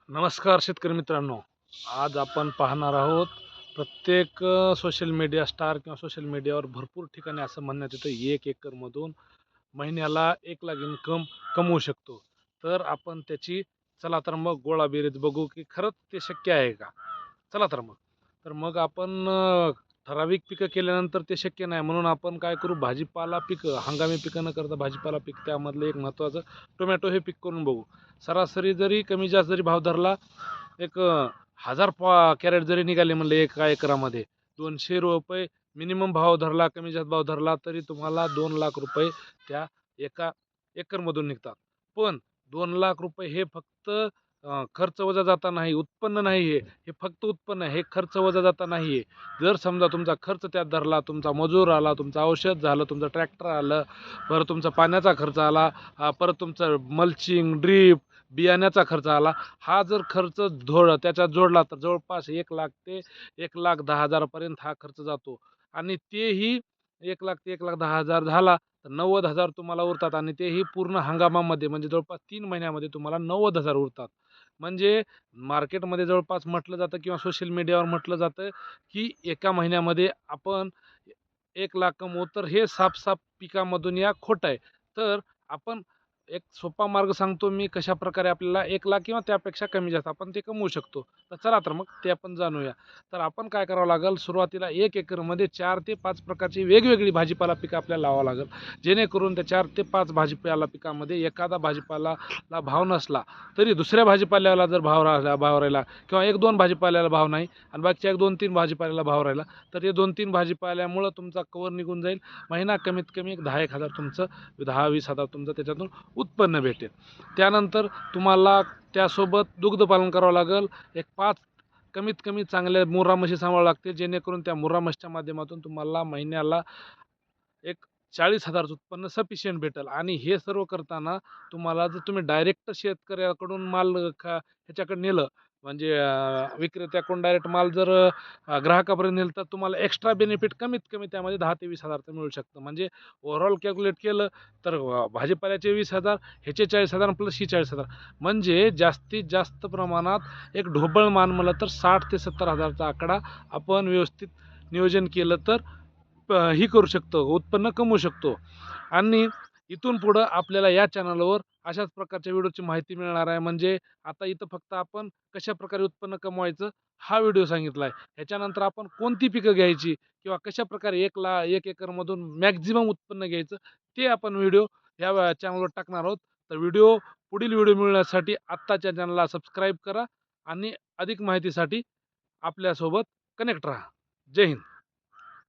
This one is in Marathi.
नमस्कार शेतकरी मित्रांनो. आज आपण पाहणार आहोत प्रत्येक सोशल मीडिया स्टार किंवा सोशल मीडियावर भरपूर ठिकाणी असं म्हणण्यात येतं 1 एकरमधून महिन्याला 1 लाख इन्कम कमवू शकतो. तर आपण त्याची चला तर मग गोळाबेरीज बघू की खरंच ते शक्य आहे का? चला तर मग. तर मग आपण ठराविक पिकं केल्यानंतर ते शक्य नाही म्हणून आपण काय करू भाजीपाला पिकं, हंगामी पिकं न करता भाजीपाला पीक त्यामधलं एक महत्त्वाचं टोमॅटो हे पीक करून बघू. सरासरी जरी कमी जास्त जरी भाव धरला एक 1000 कॅरेट जरी निघाले म्हणलं एका एकरामध्ये 200 रुपये मिनिमम भाव धरला कमी जास्त भाव धरला तरी तुम्हाला 2 लाख रुपये त्या एका एकरमधून निघतात. पण 2 लाख रुपये हे फक्त खर्च वजा जाता नाही, उत्पन्न नाही हे फक्त उत्पन्न आहे, हे खर्च वजा जाता नाही आहे. जर समजा तुमचा खर्च त्यात धरला, तुमचा मजूर आला, तुमचं औषध झालं, तुमचं ट्रॅक्टर आलं, परत तुमचा पाण्याचा खर्च आला, परत तुमचं मल्चिंग, ड्रीप, बियाण्याचा खर्च आला, हा जर खर्च त्याच्यात जोडला तर जवळपास 1 लाख ते 1,10,000 हा खर्च जातो. आणि तेही 1 लाख ते 1,10,000 झाला तर 90,000 तुम्हाला उरतात आणि तेही पूर्ण हंगामामध्ये म्हणजे जवळपास 3 महिन्यामध्ये तुम्हाला 90,000 उरतात. म्हणजे मार्केटमध्ये जवळपास म्हटलं जातं किंवा सोशल मीडियावर म्हटलं जातं की एका महिन्यामध्ये आपण 1 लाख कमवू, तर हे साफ पिकामधून या खोटं आहे. तर आपण एक सोपा मार्ग सांगतो मी कशाप्रकारे आपल्याला 1 लाख किंवा त्यापेक्षा कमी जास्त आपण ते कमवू शकतो. तर चला तर मग ते आपण जाणूया. तर आपण काय करावं लागेल सुरुवातीला 1 एकरमध्ये 4 ते 5 प्रकारची वेगवेगळी भाजीपाला पिकं आपल्याला लावावं लागेल. जेणेकरून त्या 4 ते 5 भाजीपाला पिकामध्ये एखादा भाजीपाल्याला भाव नसला तरी दुसऱ्या भाजीपाल्याला जर भाव राहिला किंवा 1-2 भाजीपाल्याला भाव नाही आणि बाकीच्या 1-2-3 भाजीपाल्याला भाव राहिला तर ते 2-3 भाजीपाल्यामुळं तुमचा कवर निघून जाईल. महिना कमीत कमी एक 10,000-1,000 तुमचं 10,000-20,000 तुमचं त्याच्यातून उत्पन्न भेटेल. त्यानंतर तुम्हाला त्यासोबत दुग्धपालन करावं लागेल. एक 5 कमीत कमी चांगल्या मुर्रा म्हशी सांभाळाव्या लागतील जेणेकरून त्या मुर्रा म्हशीच्या माध्यमातून तुम्हाला महिन्याला एक 40,000 उत्पन्न सफिशियंट भेटेल. आणि हे सर्व करताना तुम्हाला जर तुम्ही डायरेक्ट शेतकऱ्याकडून माल ह्याच्याकडे नेलं म्हणजे विक्रेत्याकडून डायरेक्ट माल जर ग्राहकापर्यंत नेलं तर तुम्हाला एक्स्ट्रा बेनिफिट कमीत कमी त्यामध्ये 10,000 ते 20,000 मिळू शकतं. म्हणजे ओव्हरऑल कॅल्क्युलेट केलं तर भाजीपाल्याचे 20,000 ह्याचे 40,000 प्लस ही 40,000 म्हणजे जास्तीत जास्त प्रमाणात एक ढोबळ मान म्हणलं तर 60,000 ते 70,000चा आकडा आपण व्यवस्थित नियोजन केलं तर ही करू शकतो, उत्पन्न कमवू शकतो. आणि इथून पुढं आपल्याला या चॅनलवर अशाच प्रकारच्या व्हिडिओची माहिती मिळणार आहे. म्हणजे आता इथं फक्त आपण कशाप्रकारे उत्पन्न कमवायचं हा व्हिडिओ सांगितला आहे. ह्याच्यानंतर आपण कोणती पिकं घ्यायची किंवा कशाप्रकारे 1 एकरमधून मॅक्झिमम उत्पन्न घ्यायचं ते आपण व्हिडिओ या चॅनलवर टाकणार आहोत. तर पुढील व्हिडिओ मिळण्यासाठी आत्ताच्या चॅनलला सबस्क्राईब करा आणि अधिक माहितीसाठी आपल्यासोबत कनेक्ट राहा. जय हिंद.